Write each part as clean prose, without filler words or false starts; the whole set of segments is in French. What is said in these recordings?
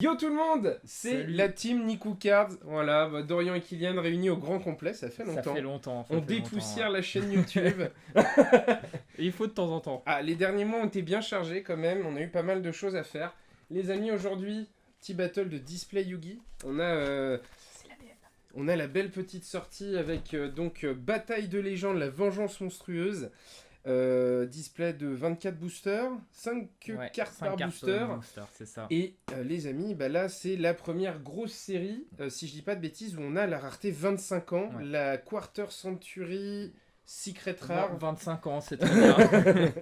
Yo tout le monde, c'est Salut. la team Niku Cards. Voilà, Dorian et Kylian réunis au grand complet, ça fait longtemps. Ça fait longtemps. On dépoussière la chaîne YouTube. Il faut de temps en temps. Ah, les derniers mois ont été bien chargés quand même, on a eu pas mal de choses à faire. Les amis, aujourd'hui, petit battle de Display Yugi. On a la belle petite sortie avec Bataille de légende, la vengeance monstrueuse. Display de 24 boosters, 5 cartes par booster. C'est ça. Et les amis, là c'est la première grosse série, si je dis pas de bêtises, où on a la rareté 25 ans, Ouais. la Quarter Century Secret Rare. 25 ans, c'est très bien.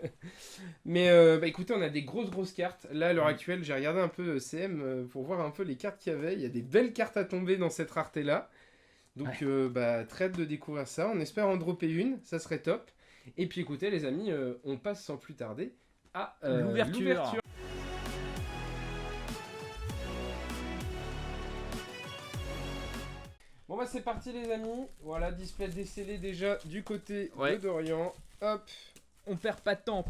Mais écoutez, on a des grosses cartes. Là à l'heure actuelle, j'ai regardé un peu CM pour voir un peu les cartes qu'il y avait. Il y a des belles cartes à tomber dans cette rareté là. Donc très hâte de découvrir ça. On espère en dropper une, ça serait top. Et puis écoutez les amis, on passe sans plus tarder à l'ouverture. Bon c'est parti les amis, voilà, display décellé déjà du côté de Dorian. Hop, On perd pas de temps.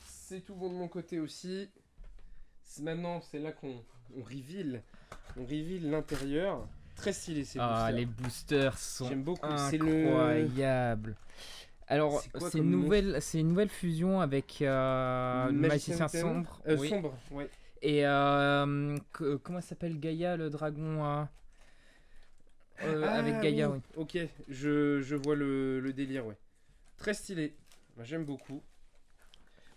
c'est tout bon de mon côté aussi. Maintenant c'est là qu'on reveal l'intérieur. Très stylé ces boosters. Ah, les boosters sont J'aime beaucoup. incroyables. Alors, C'est quoi c'est comme une nouvelle fusion avec le magicien sombre. Oui. Sombre, ouais. Et comment s'appelle Gaïa, le dragon avec Gaïa, oui. Ok, je vois le délire, ouais. Très stylé. J'aime beaucoup.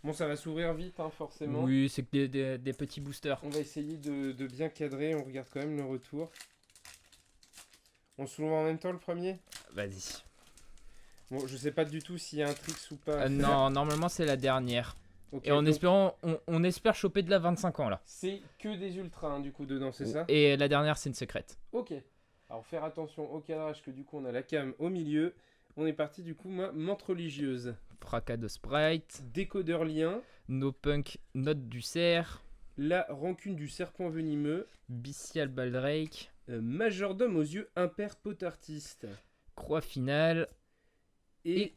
Bon, ça va s'ouvrir vite, hein, forcément. Oui, c'est que des petits boosters. On va essayer de bien cadrer. On regarde quand même le retour. On s'ouvre en même temps le premier? Vas-y. Bon, je sais pas du tout s'il y a un tricks ou pas. Non, normalement c'est la dernière. Ok, Et en donc, espérant, on espère choper de la 25 ans là. c'est que des ultras, hein, du coup, dedans, c'est ça? Et la dernière c'est une secrète. Ok. Alors, faire attention au cadrage, que du coup, on a la cam au milieu. On est parti, du coup, menthe religieuse. Fracas de sprite. Décodeur lien. No punk, note du cerf. La rancune du serpent venimeux. Bestial baldrake. Majordome aux yeux impairs potartiste. Croix finale. Et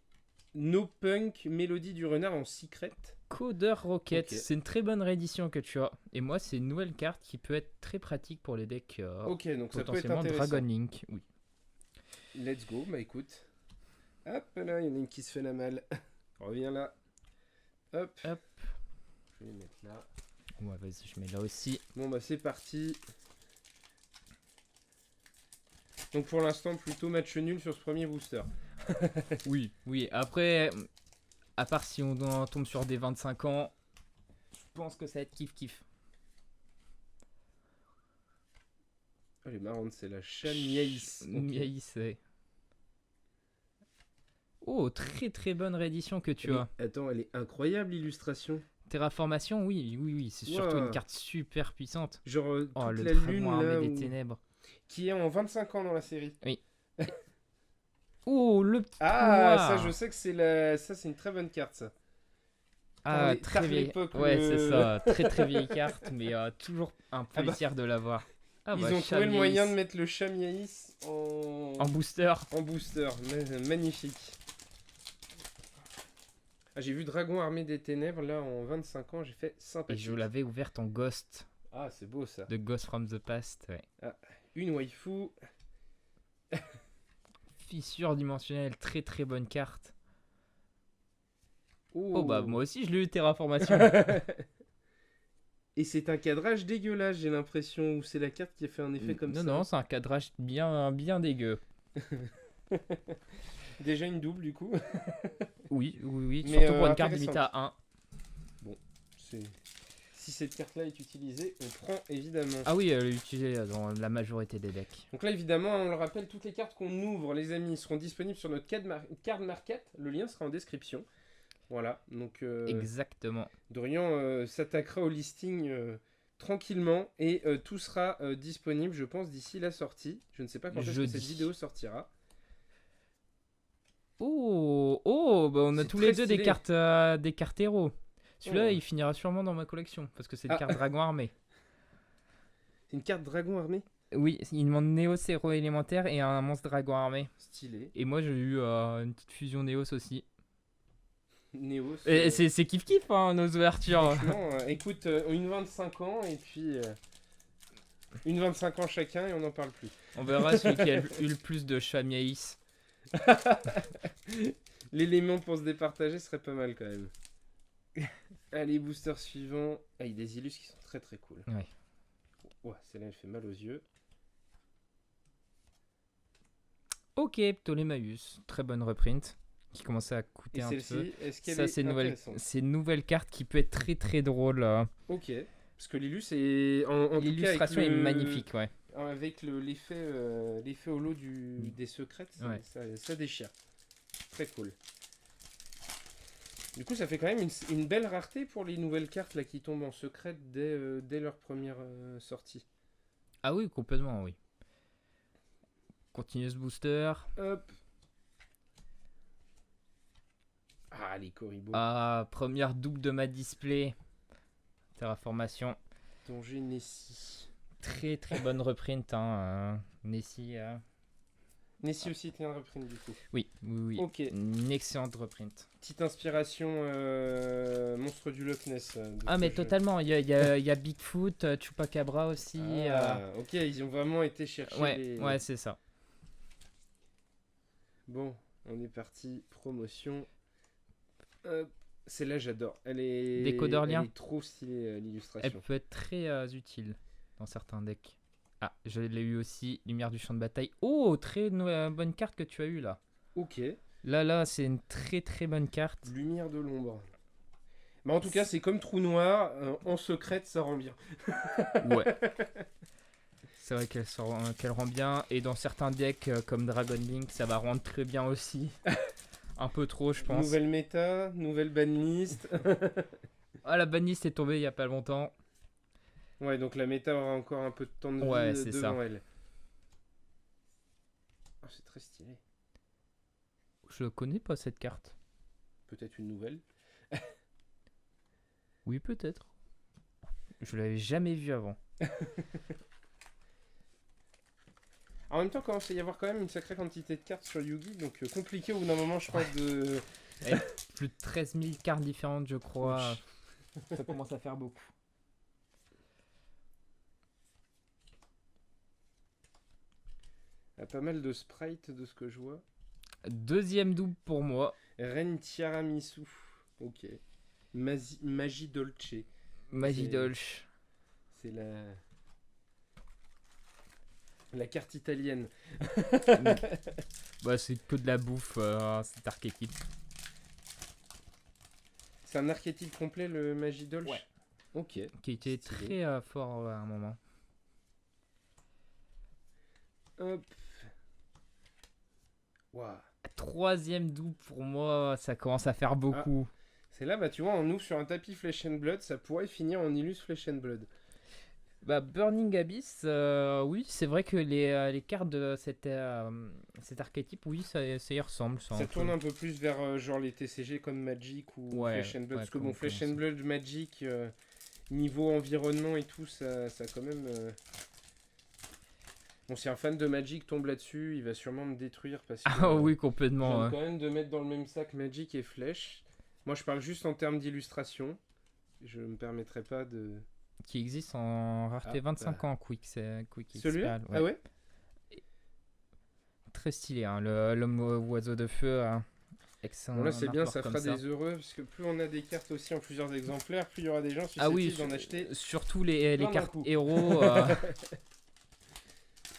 No Punk, mélodie du renard en secret. Codeur Rocket. Ok. C'est une très bonne réédition que tu as. Et moi c'est une nouvelle carte qui peut être très pratique pour les decks Ok, donc ça peut être potentiellement intéressant. Dragon Link. Oui. Let's go, écoute. Hop là, il y en a une qui se fait la malle. Reviens là. Hop. Hop. Je vais les mettre là. Ouais, vas-y, je mets là aussi. Bon c'est parti. Donc pour l'instant, plutôt match nul sur ce premier booster. Oui. Après, à part si on tombe sur des 25 ans, je pense que ça va être kiff. Oh, elle est marrante, c'est la chaîne Miaïs. Miaïs, ouais. Oh, très bonne réédition que tu as. Attends, elle est incroyable l'illustration. Terraformation, oui, c'est surtout une carte super puissante. Genre toute Le la dragon lune armé là, des ténèbres. qui est en 25 ans dans la série. Oh, le petit Ah, pouvoir. ça je sais que c'est une très bonne carte ça. Ah, Tard très vieille. l'époque, Ouais, le- c'est ça, très vieille carte, mais toujours un plaisir de l'avoir. Ah, Ils bah, ont trouvé le moyen de Chamiaïs mettre le chat Miaïs en booster. en booster. Magnifique. Ah, j'ai vu Dragon armé des ténèbres là en 25 ans, j'ai fait Et sympathique. je l'avais ouverte en Ghost, Ah, c'est beau ça. de Ghost from the Past. Ouais. Une waifu. Fissure dimensionnelle, très bonne carte. Oh, Oh, bah, moi aussi, je l'ai eu Terraformation. Et c'est un cadrage dégueulasse, j'ai l'impression, ou c'est la carte qui a fait un effet comme ça. Non, c'est un cadrage bien dégueu. Déjà une double du coup. Oui. Mais, Surtout pour une carte intéressante. limitée à 1. Si cette carte-là est utilisée, on prend évidemment. Ah oui, elle est utilisée dans la majorité des decks. Donc là, évidemment, on le rappelle, toutes les cartes qu'on ouvre, les amis, seront disponibles sur notre card market. Le lien sera en description. Voilà, donc Exactement. Dorian s'attaquera au listing tranquillement et tout sera disponible, je pense, d'ici la sortie. Je ne sais pas quand est-ce que Jeudi. cette vidéo sortira. Oh, bah on a C'est tous très les deux stylé. des cartes héros. Celui-là, Oh. il finira sûrement dans ma collection parce que c'est une Ah. carte dragon armée. C'est une carte dragon armée. Oui, il demande Néos héros élémentaire et un monstre dragon armé. Stylé. Et moi, j'ai eu une petite fusion Néos aussi. Néos. Et c'est kiff hein, nos ouvertures. Franchement, écoute, une 25 ans et puis Une 25 ans chacun et on n'en parle plus. On verra celui qui a eu le plus de Chamiaïs. L'élément pour se départager serait pas mal quand même. Allez, booster suivant. Ah, il y a des illus qui sont très très cool. Ouais. Ouais, celle-là elle fait mal aux yeux. Ok, Ptolémaeus. Très bonne reprint. Qui commençait à coûter Et un peu. celle-ci, est-ce qu'elle Ça, est c'est intéressante? une nouvelle carte qui peut être très très drôle. Ok. Parce que l'illus est en tout cas avec L'illustration est magnifique, ouais. avec l'effet holo des secrets, Ouais. ça déchire. Très cool. Du coup, ça fait quand même une belle rareté pour les nouvelles cartes là qui tombent en secret dès leur première sortie. Ah oui, complètement, oui. Continuous booster. Hop. Ah, les Coribos. Ah, première double de ma display. Terraformation. Danger Nessie. Très très bonne reprint, hein. Nessie. Nessie aussi était un reprint du coup. Oui, oui, oui. Ok. Une excellente reprint. Petite inspiration monstre du Loch Ness. Ah, mais totalement. Il y a Bigfoot, Chupacabra aussi. Ok, ils ont vraiment été chercher Ouais, ouais, c'est ça. Bon, on est parti. Promotion. Hop. Celle-là, j'adore. Elle est... Décodeur-lien. Elle est trop stylée, Elle l'illustration. peut être très utile dans certains decks. Ah, je l'ai eu aussi. Lumière du champ de bataille. Oh, très bonne carte que tu as eu là. Ok. Là, c'est une très très bonne carte. Lumière de l'ombre. Bah, en tout cas, c'est comme Trou Noir. En secrète, ça rend bien. Ouais. C'est vrai qu'elle rend bien. Et dans certains decks comme Dragon Link, ça va rendre très bien aussi. Un peu trop, je pense. Nouvelle méta, nouvelle banlist. Ah, la banlist est tombée il y a pas longtemps. Ouais, donc la méta aura encore un peu de temps de vie Ouais, c'est devant ça. elle. Oh, c'est très stylé. Je connais pas cette carte. Peut-être une nouvelle. Oui, peut-être. Je l'avais jamais vue avant. En même temps, il commence à y avoir quand même une sacrée quantité de cartes sur Yugi, donc compliqué au bout d'un moment, je pense, de... Plus de 13 000 cartes différentes, je crois. Ça commence à faire beaucoup. Il y a pas mal de sprites de ce que je vois. Deuxième double pour moi. Ren Tiramisu. Ok. Magie Dolce. Magie Dolce. C'est la carte italienne. Bah, c'est que de la bouffe, cet archétype. C'est un archétype complet, le Magie Dolce. Ouais. Ok. Qui était Stylé. très fort à un moment. Hop. Waouh. Troisième double pour moi, ça commence à faire beaucoup. C'est là, bah tu vois, on ouvre sur un tapis Flesh and Blood, ça pourrait finir en Illus Flesh and Blood. Bah, Burning Abyss, oui, c'est vrai que les cartes de cet archétype, oui, ça y ressemble. Ça tourne un peu plus vers genre les TCG comme Magic ou Ouais, Flesh and Blood. ouais, Parce que bon, comme Flesh ça. and Blood, Magic, niveau environnement et tout, ça quand même... Bon, si un fan de Magic tombe là-dessus, il va sûrement me détruire parce que... Ah oui, je complètement. viens Ouais. quand même de mettre dans le même sac Magic et Flèche. Moi, je parle juste en termes d'illustration. Je me permettrai pas de... Qui existe en rareté 25 ans, Quick Celui-là Expel, Ah ouais. Très stylé, hein, l'homme oiseau de feu. Excellent. Bon là c'est bien, artwork ça comme fera des heureux, parce que plus on a des cartes aussi en plusieurs exemplaires, plus il y aura des gens Ah oui, susceptibles d'en acheter. surtout les plein d'un cartes coup. héros. Parce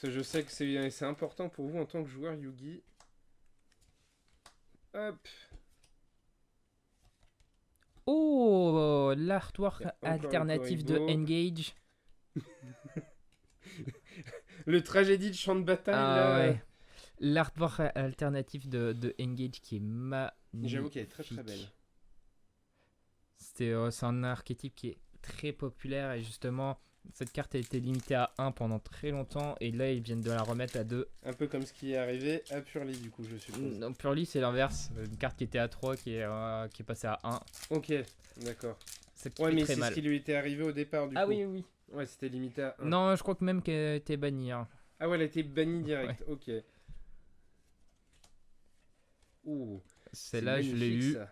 que je sais que c'est important pour vous en tant que joueur Yugi. Hop. Oh, l'artwork Encore le alternatif de Koribo. Engage. Le tragédie de champ de bataille là. Ouais. L'artwork alternatif de Engage qui est magnifique. J'avoue qu'elle est très très belle. C'est un archétype qui est très populaire et justement cette carte a été limitée à 1 pendant très longtemps et là ils viennent de la remettre à 2. Un peu comme ce qui est arrivé à Purely du coup je suppose. Non, Purely c'est l'inverse, une carte qui était à 3 qui est passée à 1. Ok, d'accord. C'est Ouais mais très c'est mal. ce qui lui était arrivé au départ du coup. Oui. Ouais c'était limité à 1. Non, je crois que même qu'elle était bannie. Hein. Ah ouais elle a été bannie direct, ok. Ouh. Celle-là je l'ai magnifique, eu. ça.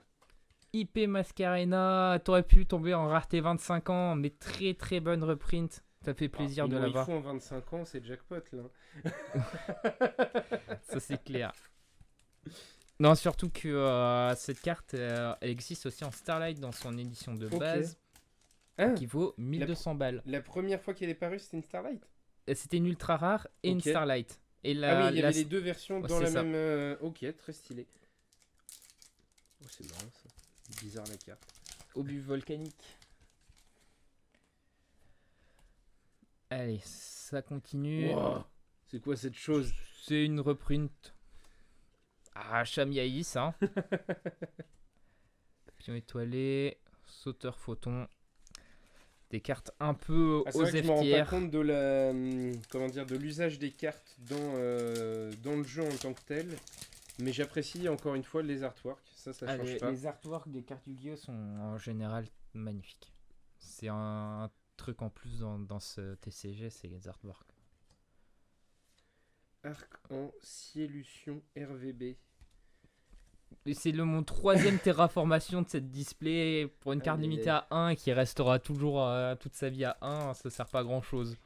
IP Mascarena, t'aurais pu tomber en rareté 25 ans, mais très très bonne reprint. Ça fait plaisir de Il l'avoir. faut en 25 ans, c'est jackpot là. Ça c'est clair. Non, surtout que cette carte, elle existe aussi en Starlight dans son édition de Ok. base, Ah, qui vaut 1200 balles. la première fois qu'elle est parue, c'était une Starlight. Et c'était une ultra rare et une Ok. Starlight. Et Ah oui, il y la- avait les deux versions Ouais, dans c'est la ça. même... Ok, très stylé. Oh, c'est marrant ça. Bizarre la carte. obus volcanique. Allez, ça continue. Wow. C'est quoi cette chose? C'est une reprint. Ah, Chamiaïs, hein. Pion étoilé, sauteur photon. Des cartes un peu Ah, c'est aux vrai que je me rends pas FTR. compte de la... comment dire, de l'usage des cartes dans le jeu en tant que tel. Mais j'apprécie encore une fois les artworks. Ça change pas. Les artworks des cartes Yu-Gi-Oh sont en général magnifiques. C'est un truc en plus dans ce TCG, c'est les artworks. Arc en Ciélution RVB. Et c'est mon troisième terraformation de cette display pour une carte Aïe, aïe, limitée à 1 qui restera toujours toute sa vie à 1. Ça sert pas à grand chose.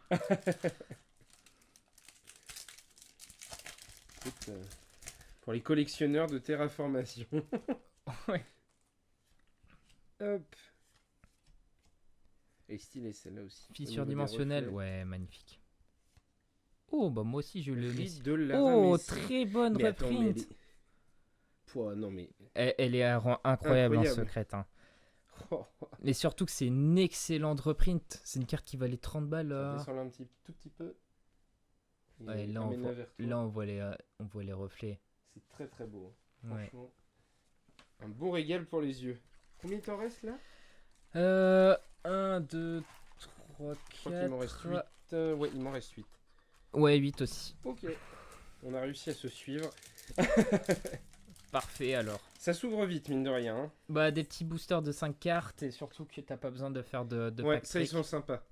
Écoute, pour les collectionneurs de terraformation. Ouais. Hop. Et stylé celle-là aussi. Fissure dimensionnelle, ouais, magnifique. Oh, bah moi aussi je le mets. Rite de la Oh, Ramessie. très bonne Mais attends, mais reprint. Pouah, non mais... Elle est à rang incroyable en Incroyable. secrète. Hein. Oh, Mais surtout que c'est une excellente reprint. C'est une carte qui valait 30 balles. ça descend là un tout petit peu. Et Ouais, là, amène-la vers toi. là, on voit les reflets. C'est très très beau. Hein. Ouais. Franchement. Un bon régal pour les yeux. Combien il t'en reste là? 1, 2, 3, Je crois qu'il m'en reste 4. 8. Ouais, il m'en reste 8. Ouais, 8 aussi. Ok. On a réussi à se suivre. Parfait alors. Ça s'ouvre vite, mine de rien. Hein. Bah, des petits boosters de 5 cartes et surtout que t'as pas besoin de faire de Ouais, pack ça, ils trick. sont sympas.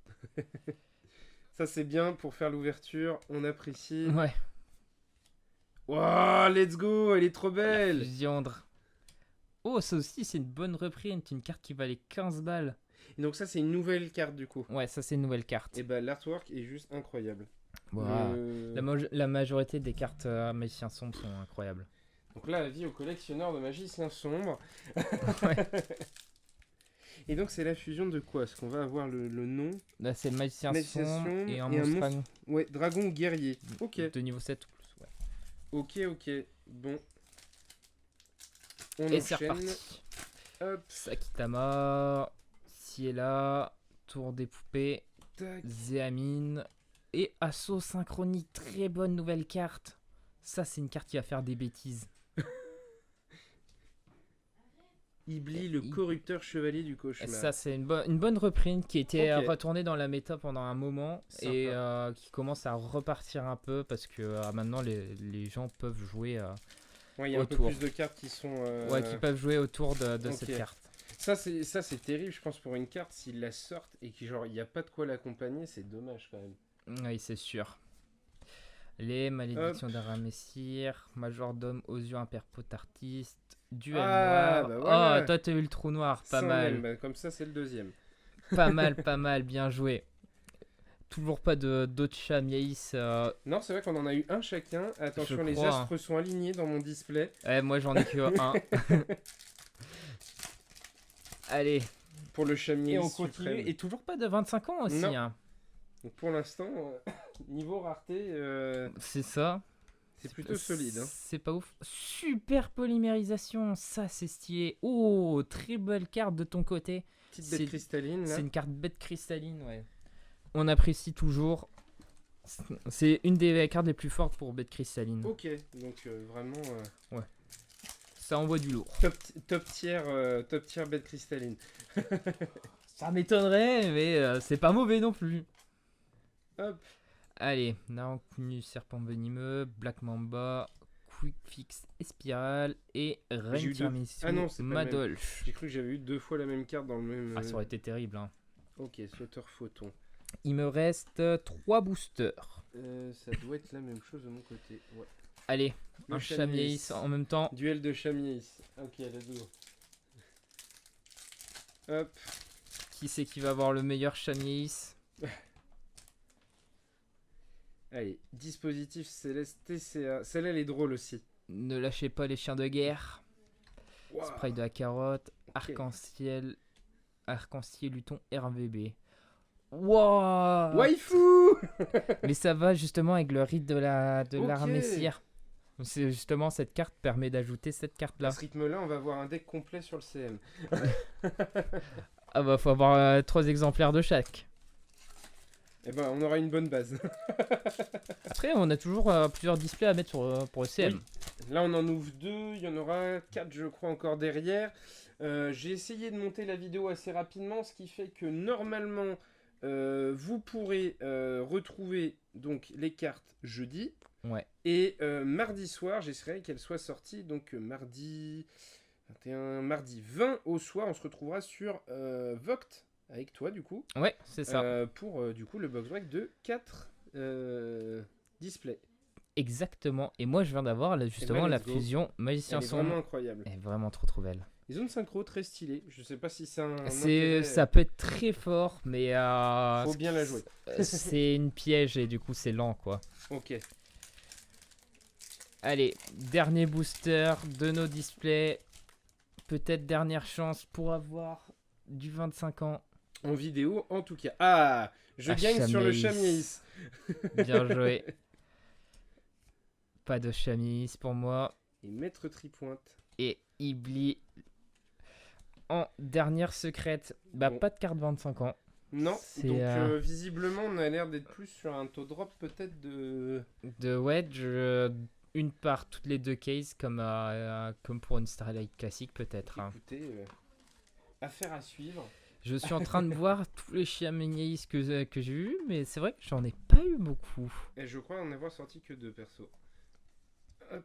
Ça, c'est bien pour faire l'ouverture. On apprécie. Ouais. Wow, let's go. Elle est trop La belle. fusiandre. Oh, ça aussi, c'est une bonne reprint. Une carte qui valait 15 balles. Et donc, ça, c'est une nouvelle carte du coup. Ouais, ça, c'est une nouvelle carte. Et bah, l'artwork est juste incroyable. Voilà. Le- La majorité des cartes magiciens sombres sont incroyables. Donc là, avis aux collectionneurs de magiciens sombres. Ouais. Et donc, c'est la fusion de quoi? Est-ce qu'on va avoir le nom? Là, c'est le magicien Magicien sombre sombre et un et un monstre monstre- dragon. Ouais, dragon guerrier. Ok, De niveau 7 ou plus, ouais. ok. Bon. On Et c'est enchaîne. reparti. Hop, Sakitama, Ciela, Tour des poupées, tac. Zéamine et Assaut synchronique. Très bonne nouvelle carte. Ça, c'est une carte qui va faire des bêtises. Ibli, le corrupteur chevalier du cauchemar. Ça, c'est une bonne reprint qui était Ok. retournée dans la méta pendant un moment Sympa. et qui commence à repartir un peu parce que maintenant les gens peuvent jouer, Ouais, il y a un peu autour. plus de cartes qui sont. qui peuvent jouer autour de Ok. cette carte. Ça, c'est terrible, je pense, pour une carte. S'ils la sortent et qu'il n'y a pas de quoi l'accompagner, c'est dommage quand même. Oui, c'est sûr. Les malédictions d'Aramessir, Majordome aux yeux imperpotartiste, Duel Ah, noir. bah voilà. Oh, toi t'as eu le trou noir, pas Ça, mal. même, bah, comme ça, c'est le deuxième. Pas mal, bien joué. Toujours pas d'autres chats Miaïs. Non, c'est vrai qu'on en a eu un chacun. Attention, Je les crois, astres sont alignés dans mon display. Moi j'en ai que un. Allez, Pour le chamier et on continue. Et toujours pas de 25 ans aussi. Non. Hein. Donc pour l'instant, niveau rareté, C'est ça. c'est plutôt solide. Hein. C'est pas ouf. Super polymérisation, ça c'est stylé. Oh, très belle carte de ton côté. Petite c'est- bête cristalline là. C'est une carte bête cristalline, ouais. On apprécie toujours. C'est une des cartes les plus fortes pour bête cristalline. Ok, donc vraiment Ça envoie du lourd. top tier bête cristalline. Ça m'étonnerait, mais c'est pas mauvais non plus. Hop. Allez, Narancunu, Serpent Venimeux, Black Mamba, Quick Fix et Spirale et Reine J'ai eu deux. Tiramisu, Ah non, c'est pas le même. Madolf. J'ai cru que j'avais eu 2 fois la même carte dans le même. Ah, ça aurait été terrible. Hein. Ok, sauteur photon. Il me reste 3 boosters. Ça doit être la même chose de mon côté. Ouais. Allez, Le un Chamier. Chamier en même temps. Duel de chamier. Ok, let's go. Hop. Qui c'est qui va avoir le meilleur Chamier? Allez, dispositif Céleste TCA. Celle-là, elle est drôle aussi. Ne lâchez pas les chiens de guerre. Wow. Spray de la carotte. Ok. Arc-en-ciel. Arc-en-ciel Luton RVB. Wouah. Waifu. Mais ça va justement avec le rite de Ok. l'armée cire. C'est justement cette carte permet d'ajouter cette carte À là. ce rythme-là, on va avoir un deck complet sur le CM. Ah bah faut avoir 3 exemplaires de chaque. Eh ben, on aura une bonne base. Après on a toujours plusieurs displays à mettre pour le CM. Oui. Là, on en ouvre 2. Il y en aura 4, je crois, encore derrière. J'ai essayé de monter la vidéo assez rapidement, ce qui fait que normalement, vous pourrez retrouver donc les cartes jeudi. Ouais. Et mardi soir, j'essaierai qu'elle soit sortie. Donc mardi 21, mardi 20 au soir, on se retrouvera sur Voct avec toi du coup. Ouais, c'est ça. Pour du coup le box break de 4 displays. Exactement. Et moi je viens d'avoir là, justement la let's go. fusion Magicien Elle est Son. vraiment incroyable. Elle est vraiment trop belle. Les zones synchro très stylées. Je sais pas si c'est un C'est, intérêt, ça peut être très fort, mais faut bien la jouer. c'est une piège et du coup c'est lent quoi. Ok. Allez, dernier booster de nos displays. Peut-être dernière chance pour avoir du 25 ans. En vidéo en tout cas. Ah, je Ah, gagne sur le Chamiaïs. Chamiaïs. Bien joué. Pas de chamis pour moi. Et Maître Tripointe. Et Ibli en dernière secrète. Bah Bon. pas de carte 25 ans. Non, C'est, donc visiblement on a l'air d'être plus sur un taux drop peut-être de... De wedge, une par toutes les 2 cases comme pour une Starlight classique peut-être. Hein. Écoutez, affaire à suivre. Je suis en train de voir tous les Chamiaïs que j'ai eu, mais c'est vrai que j'en ai pas eu beaucoup. Et je crois en avoir sorti que 2 perso. Hop,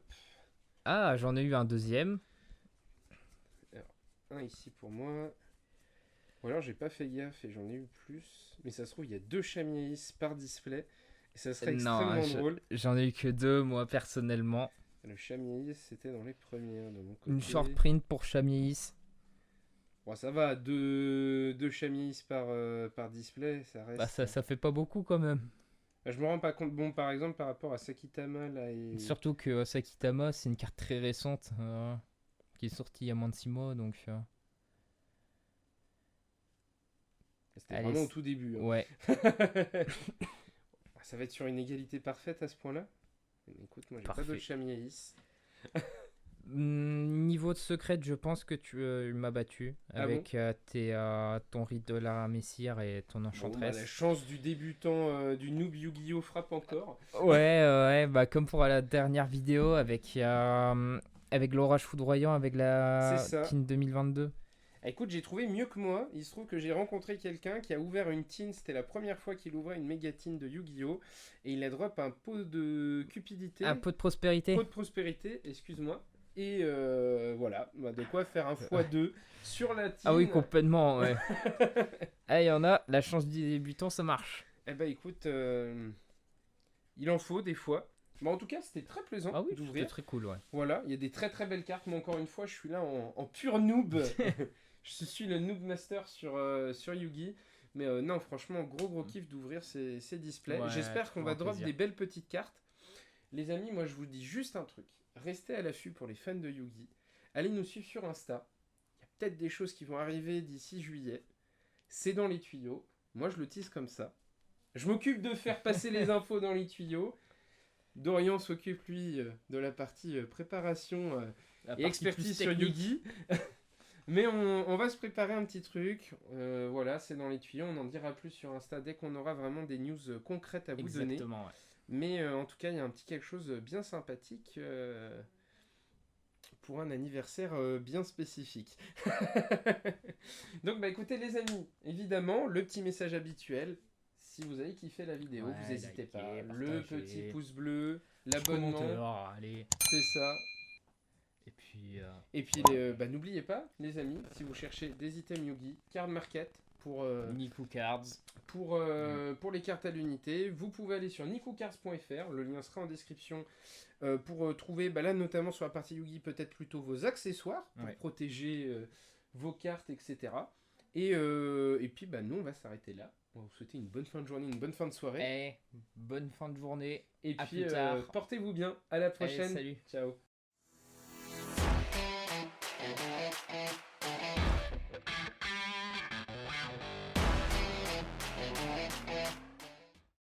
Ah, j'en ai eu un deuxième. un ici pour moi. Ou alors j'ai pas fait gaffe et j'en ai eu plus. Mais ça se trouve il y a 2 Chamiaïs par display. Et ça serait Non, extrêmement drôle. j'en ai eu que 2 moi personnellement. Le Chamiaïs c'était dans les premières de mon côté. Une short print pour Chamiaïs. Bon, ça va, 2 Chamiaïs par display, ça reste... Bah ça fait pas beaucoup quand même. Bah, je me rends pas compte, bon par exemple par rapport à Sakitama là et... Surtout que Sakitama c'est une carte très récente qui est sortie il y a moins de 6 mois donc... C'était Allez, vraiment au tout début. Hein. Ouais. Ça va être sur une égalité parfaite à ce point-là. Mais écoute, moi j'ai pas Parfait. de Chamiaïs. Niveau de secrète, je pense que tu m'as battu Ah avec ton rite de la Messire et ton Bon, bah, enchantress. la chance du débutant du noob Yu-Gi-Oh frappe encore. Ouais, bah comme pour la dernière vidéo avec l'orage foudroyant avec la C'est ça. Teen 2022. Écoute, j'ai trouvé mieux que moi. Il se trouve que j'ai rencontré quelqu'un qui a ouvert une tin. C'était la première fois qu'il ouvrait une méga tin de Yu-Gi-Oh! Et il a drop un pot de cupidité. Un peu de prospérité. Pot de prospérité, excuse-moi. Et voilà, bah, de quoi faire un x2 sur la tin. Ah oui, complètement, ouais. Ah, il y en a, la chance du débutant, ça marche. Eh ben écoute, il en faut des fois. Mais en tout cas, c'était très plaisant Ah oui, c'était d'ouvrir. très cool, ouais. Voilà, il y a des très très belles cartes. Mais encore une fois, je suis là en pur noob. Je suis le noob master sur Yugi. Mais non, franchement, gros kiff d'ouvrir ces displays. Ouais, J'espère qu'on toujours va un drop plaisir. des belles petites cartes. Les amis, moi je vous dis juste un truc. Restez à l'affût pour les fans de Yugi. Allez nous suivre sur Insta. Il y a peut-être des choses qui vont arriver d'ici juillet. C'est dans les tuyaux. Moi je le tease comme ça. Je m'occupe de faire passer les infos dans les tuyaux. Dorian s'occupe lui de la partie préparation et expertise sur Yugi. Mais on va se préparer un petit truc. Voilà, c'est dans les tuyaux. On en dira plus sur Insta dès qu'on aura vraiment des news concrètes à vous donner. Exactement, ouais. Mais en tout cas, il y a un petit quelque chose bien sympathique pour un anniversaire bien spécifique. Donc, bah écoutez, les amis, évidemment, le petit message habituel. Si vous avez kiffé la vidéo, Ouais, vous n'hésitez pas. likez, Le partagez. petit pouce bleu, l'abonnement, Commentaire, allez. c'est ça. Et puis... Et puis, bah, n'oubliez pas, les amis, si vous cherchez des items Yugi, Card Market pour Niku Cards. pour les cartes à l'unité, vous pouvez aller sur nikucards.fr, le lien sera en description pour trouver, bah là notamment sur la partie Yugi, peut-être plutôt vos accessoires pour Ouais. protéger vos cartes, etc. Et puis bah nous on va s'arrêter là. On va vous souhaiter une bonne fin de journée, une bonne fin de soirée. Bonne fin de journée. Et à puis plus tard. portez-vous bien. À la Allez, prochaine. salut. Ciao.